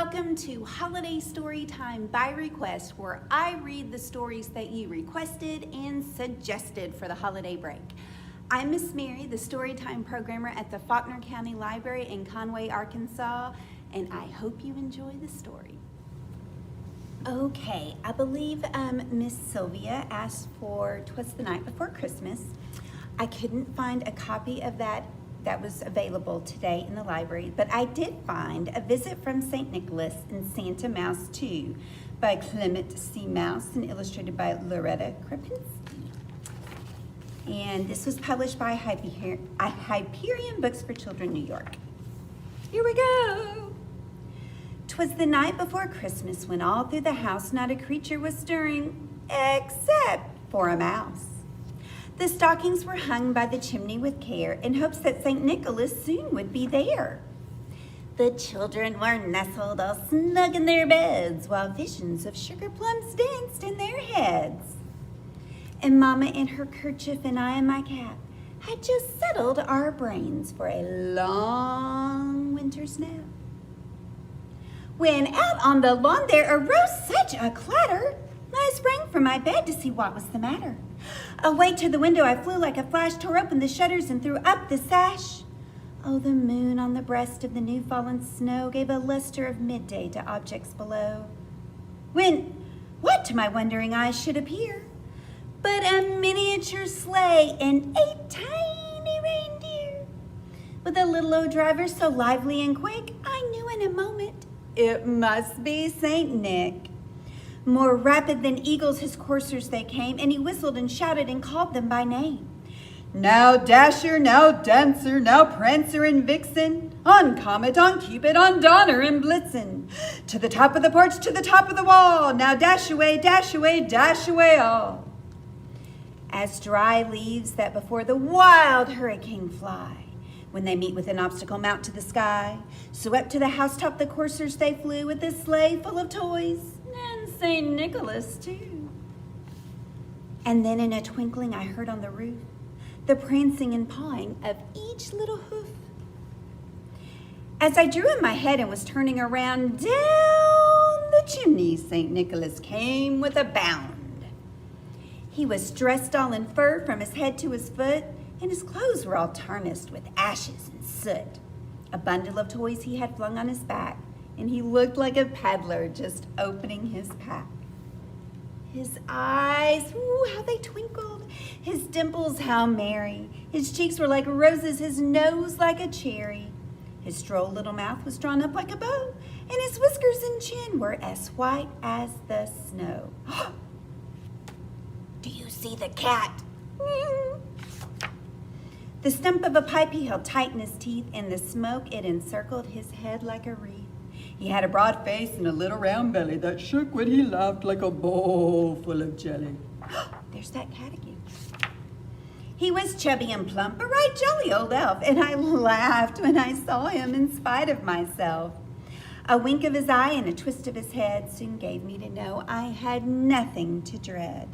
Welcome to Holiday Storytime by Request, where I read the stories that you requested and suggested for the holiday break. I'm Miss Mary, the Storytime programmer at the Faulkner County Library in Conway, Arkansas, and I hope you enjoy the story. Okay, I believe Miss Sylvia asked for 'Twas the Night Before Christmas. I couldn't find a copy of that was available today in the library, but I did find A Visit from St. Nicholas and Santa Mouse 2 by Clement C. Mouse and illustrated by Loretta Krapinski. And this was published by Hyperion Books for Children, New York. Here we go. 'Twas the night before Christmas when all through the house not a creature was stirring, except for a mouse. The stockings were hung by the chimney with care in hopes that St. Nicholas soon would be there. The children were nestled all snug in their beds while visions of sugar plums danced in their heads. And Mama in her kerchief and I in my cap had just settled our brains for a long winter's nap. When out on the lawn there arose such a clatter, I sprang from my bed to see what was the matter. Away to the window I flew like a flash, tore open the shutters and threw up the sash. Oh, the moon on the breast of the new fallen snow gave a luster of midday to objects below. When what to my wondering eyes should appear but a miniature sleigh and 8 tiny reindeer. With a little old driver so lively and quick, I knew in a moment it must be St. Nick. More rapid than eagles his coursers they came, and he whistled and shouted and called them by name. Now Dasher, now Dancer, now Prancer and Vixen, on Comet, on Cupid, on Donner and Blitzen, to the top of the porch, to the top of the wall, now dash away, dash away, dash away all. As dry leaves that before the wild hurricane fly, when they meet with an obstacle mount to the sky, so up to the housetop the coursers they flew with a sleigh full of toys, and St. Nicholas too. And then in a twinkling I heard on the roof the prancing and pawing of each little hoof. As I drew in my head and was turning around, down the chimney St. Nicholas came with a bound. He was dressed all in fur from his head to his foot, and his clothes were all tarnished with ashes and soot. A bundle of toys he had flung on his back, and he looked like a peddler just opening his pack. His eyes, ooh, how they twinkled. His dimples, how merry. His cheeks were like roses, his nose like a cherry. His droll little mouth was drawn up like a bow, and his whiskers and chin were as white as the snow. Do you see the cat? The stump of a pipe he held tight in his teeth, and the smoke, it encircled his head like a wreath. He had a broad face and a little round belly that shook when he laughed like a bowl full of jelly. There's that cat again. He was chubby and plump, a right jolly old elf, and I laughed when I saw him in spite of myself. A wink of his eye and a twist of his head soon gave me to know I had nothing to dread.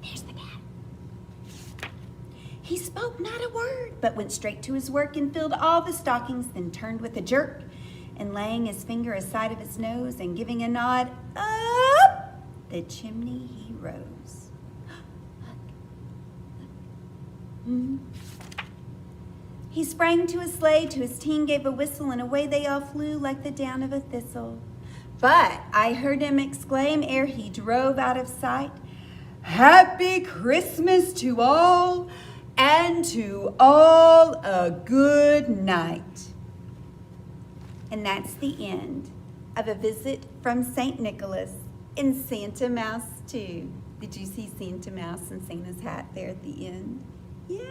There's the cat. He spoke not a word, but went straight to his work and filled all the stockings, then turned with a jerk, and laying his finger aside of his nose and giving a nod, up the chimney he rose. He sprang to his sleigh, to his team gave a whistle, and away they all flew like the down of a thistle. But I heard him exclaim ere he drove out of sight, "Happy Christmas to all, and to all a good night." And that's the end of A Visit from St. Nicholas and Santa Mouse 2. Did you see Santa Mouse and Santa's hat there at the end? Yeah.